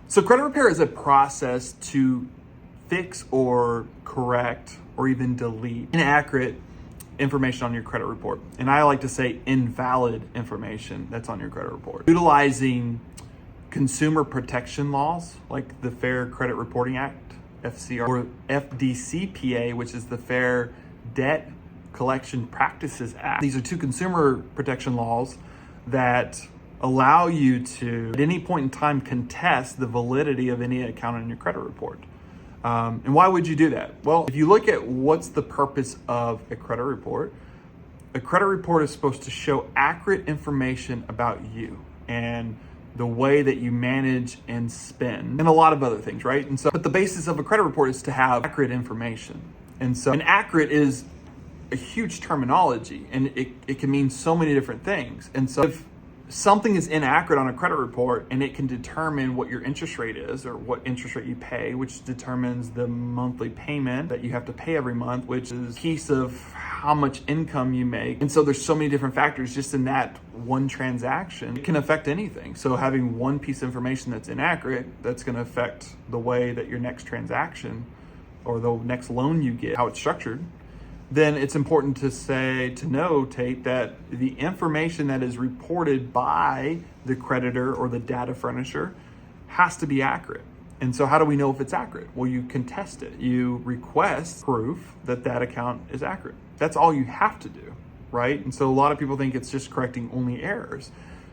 So credit repair is a process to fix or correct or even delete inaccurate information on your credit report. And I like to say invalid information that's on your credit report. Utilizing consumer protection laws like the Fair Credit Reporting Act, FCR, or FDCPA, which is the Fair Debt Collection Practices Act. These are two consumer protection laws that allow you to, at any point in time, contest the validity of any account on your credit report. And why would you do that? Well, if you look at what's the purpose of a credit report is supposed to show accurate information about you and the way that you manage and spend and a lot of other things, right? And so, but the basis of a credit report is to have accurate information. And so, and accurate is a huge terminology, and it can mean so many different things. And so if something is inaccurate on a credit report and it can determine what your interest rate is or what interest rate you pay, which determines the monthly payment that you have to pay every month, which is a piece of how much income you make. And so there's so many different factors just in that one transaction. It can affect anything. So having one piece of information that's inaccurate, that's going to affect the way that your next transaction or the next loan you get, how it's structured, then it's important to notate that the information that is reported by the creditor or the data furnisher has to be accurate. And so how do we know if it's accurate? Well, you contest it. You request proof that that account is accurate. That's all you have to do, right? And so a lot of people think it's just correcting only errors.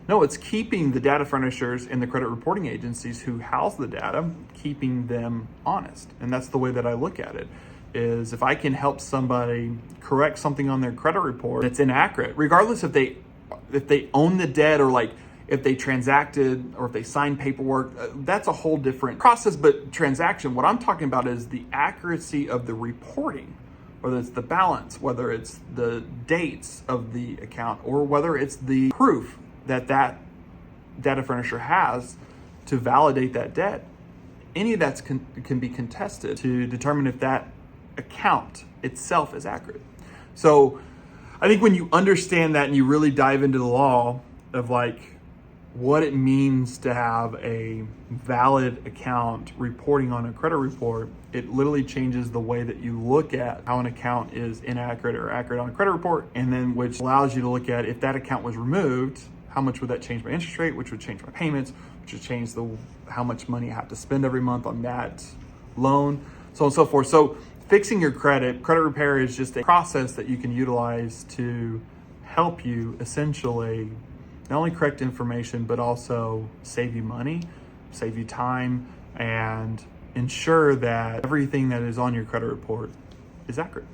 No, it's keeping the data furnishers and the credit reporting agencies who house the data, keeping them honest. And that's the way that I look at it. Is if I can help somebody correct something on their credit report that's inaccurate, regardless if they own the debt or like if they transacted or if they signed paperwork, that's a whole different process. But transaction, what I'm talking about is the accuracy of the reporting, whether it's the balance, whether it's the dates of the account, or whether it's the proof that that data furnisher has to validate that debt. Any of that can be contested to determine if that account itself is accurate. So I think when you understand that and you really dive into the law of like what it means to have a valid account reporting on a credit report, it literally changes the way that you look at how an account is inaccurate or accurate on a credit report, and then which allows you to look at if that account was removed, how much would that change my interest rate, which would change my payments, which would change how much money I have to spend every month on that loan, so on and so forth. So fixing your credit repair is just a process that you can utilize to help you essentially not only correct information, but also save you money, save you time, and ensure that everything that is on your credit report is accurate.